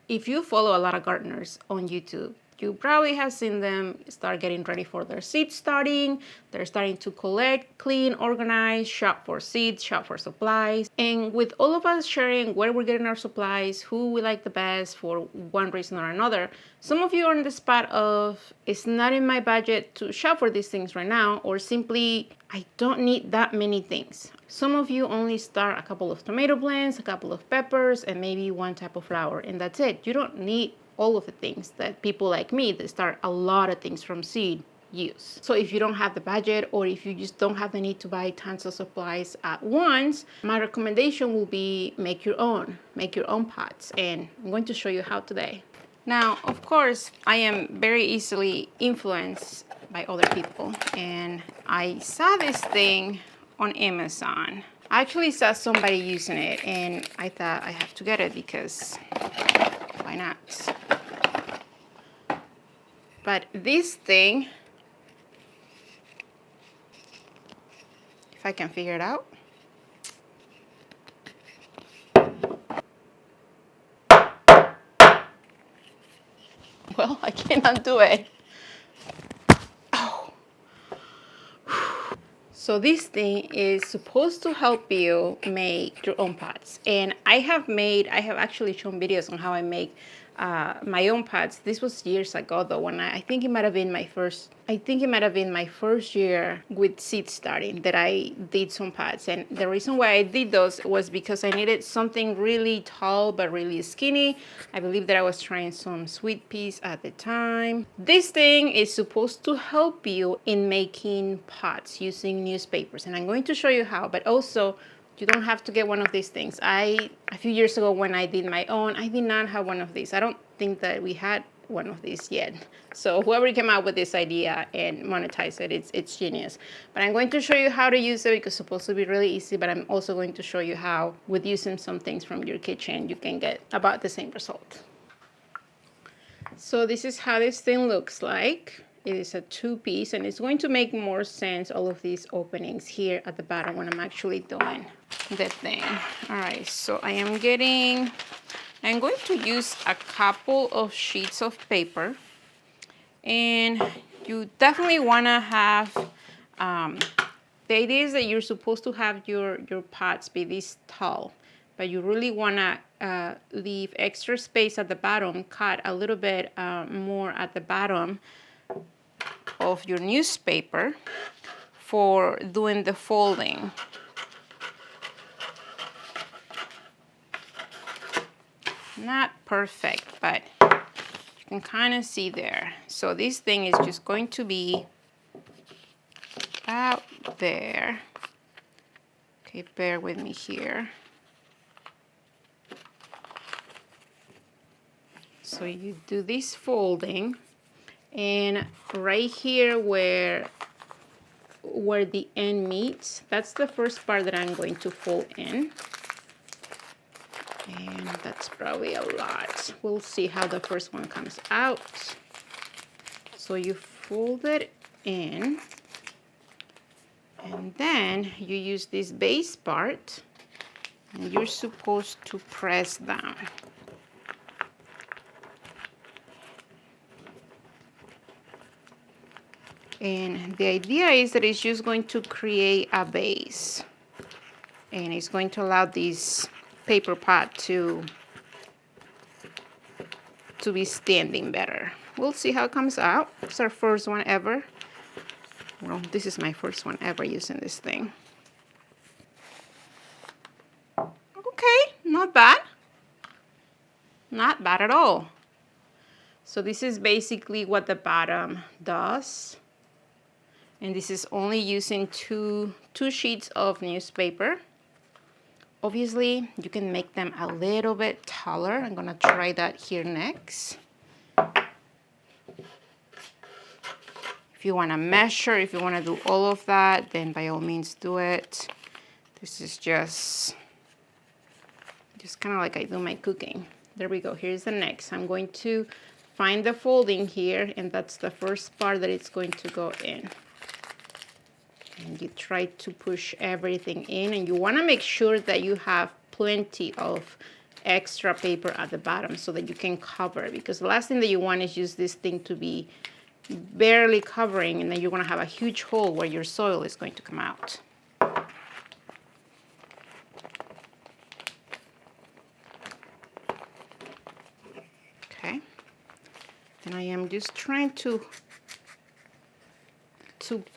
if you follow a lot of gardeners on YouTube, you probably have seen them start getting ready for their seed starting. They're starting to collect, clean, organize, shop for seeds, shop for supplies. And with all of us sharing where we're getting our supplies, who we like the best for one reason or another, some of you are in the spot of, it's not in my budget to shop for these things right now, or simply, I don't need that many things. Some of you only start a couple of tomato plants, a couple of peppers, and maybe one type of flower, and that's it. You don't need all of the things that people like me that start a lot of things from seed use. So if you don't have the budget, or if you just don't have the need to buy tons of supplies at once, my recommendation will be make your own pots, and I'm going to show you how today. Now, of course, I am very easily influenced by other people, and I saw this thing on Amazon. I actually saw somebody using it, and I thought I have to get it because why not? But this thing, if I can figure it out. Well, I cannot do it. Oh. So this thing is supposed to help you make your own pots. And I have actually shown videos on how I make my own pots. This was years ago though, when I think it might have been my first year with seed starting that I did some pots. And the reason why I did those was because I needed something really tall but really skinny. I believe that I was trying some sweet peas at the time. This thing is supposed to help you in making pots using newspapers, and I'm going to show you how. But also, you don't have to get one of these things. A few years ago when I did my own, I did not have one of these. I don't think that we had one of these yet. So whoever came out with this idea and monetized it, it's genius. But I'm going to show you how to use it because it's supposed to be really easy, but I'm also going to show you how, with using some things from your kitchen, you can get about the same result. So this is how this thing looks like. It is a 2-piece, and it's going to make more sense, all of these openings here at the bottom, when I'm actually doing the thing. All right, so I'm going to use a couple of sheets of paper, and you definitely want to have, the idea is that you're supposed to have your pots be this tall, but you really want to leave extra space at the bottom, cut a little bit more at the bottom of your newspaper for doing the folding. Not perfect, but you can kind of see there. So this thing is just going to be about there. Okay, bear with me here. So you do this folding, and right here where the end meets, that's the first part that I'm going to fold in. And that's probably a lot. We'll see how the first one comes out. So you fold it in, and then you use this base part, and you're supposed to press down. And the idea is that it's just going to create a base, and it's going to allow this paper pot to be standing better. We'll see how it comes out. It's our first one ever. Well, this is my first one ever using this thing. Okay, not bad. Not bad at all. So this is basically what the bottom does. And this is only using two sheets of newspaper. Obviously, you can make them a little bit taller. I'm gonna try that here next. If you wanna measure, if you wanna do all of that, then by all means do it. This is just kind of like I do my cooking. There we go, here's the next. I'm going to find the folding here, and that's the first part that it's going to go in. And you try to push everything in, and you want to make sure that you have plenty of extra paper at the bottom so that you can cover it, because the last thing that you want is just this thing to be barely covering, and then you're going to have a huge hole where your soil is going to come out. Okay, and I am just trying to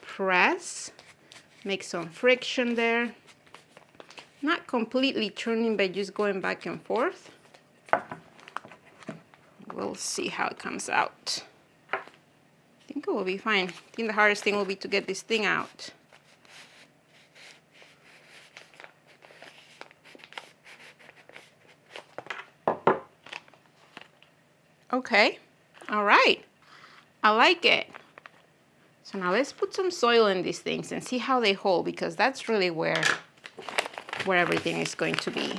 press, make some friction there. Not completely turning, but just going back and forth. We'll see how it comes out. I think it will be fine. I think the hardest thing will be to get this thing out. Okay, all right, I like it. So now let's put some soil in these things and see how they hold, because that's really where everything is going to be.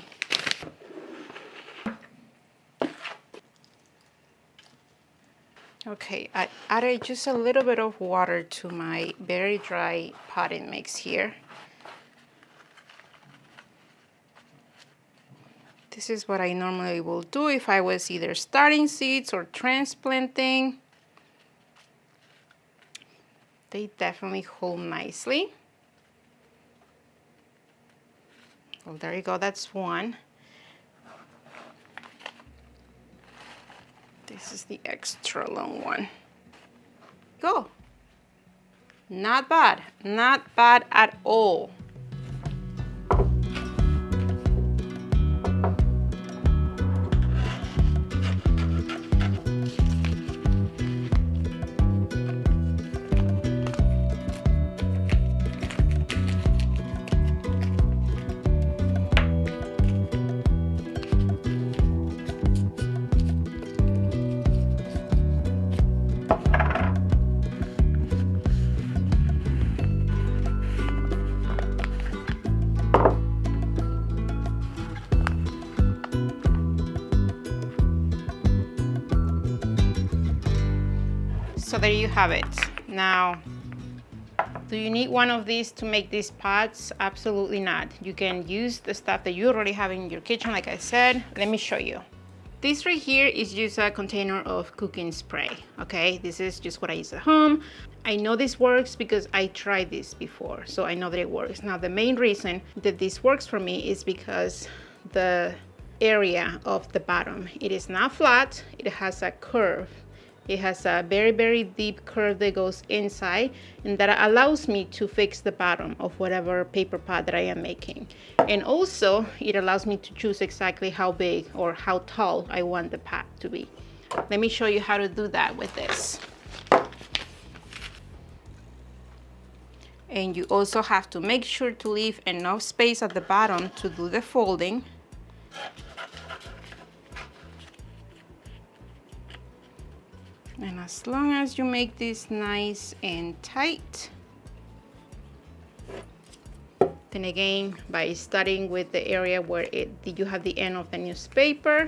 Okay, I added just a little bit of water to my very dry potting mix here. This is what I normally will do if I was either starting seeds or transplanting. They definitely hold nicely. Well, there you go, that's one. This is the extra long one. Go. Not bad, not bad at all. So there you have it. Now, do you need one of these to make these pots? Absolutely not. You can use the stuff that you already have in your kitchen, like I said. Let me show you. This right here is just a container of cooking spray, okay? This is just what I use at home. I know this works because I tried this before, so I know that it works. Now, the main reason that this works for me is because the area of the bottom, it is not flat, it has a curve. It has a very, very deep curve that goes inside, and that allows me to fix the bottom of whatever paper pot that I am making. And also, it allows me to choose exactly how big or how tall I want the pot to be. Let me show you how to do that with this. And you also have to make sure to leave enough space at the bottom to do the folding. And as long as you make this nice and tight, then again, by starting with the area where you have the end of the newspaper,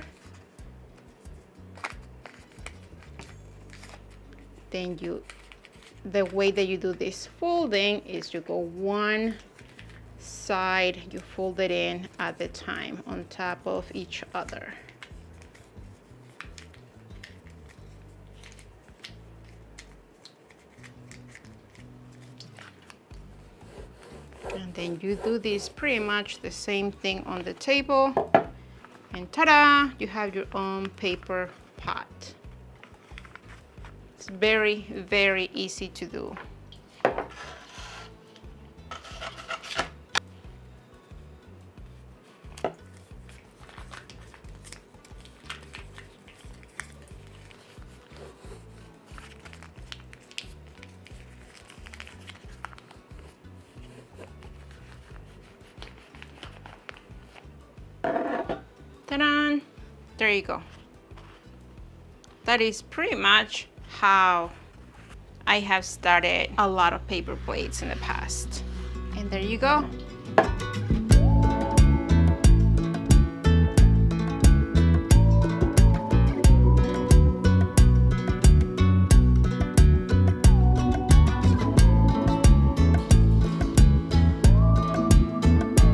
then the way that you do this folding is you go one side, you fold it in at the time on top of each other. And then you do this pretty much the same thing on the table, and ta-da, you have your own paper pot. It's very, very easy to do. Ta-da! There you go. That is pretty much how I have started a lot of paper plates in the past. And there you go.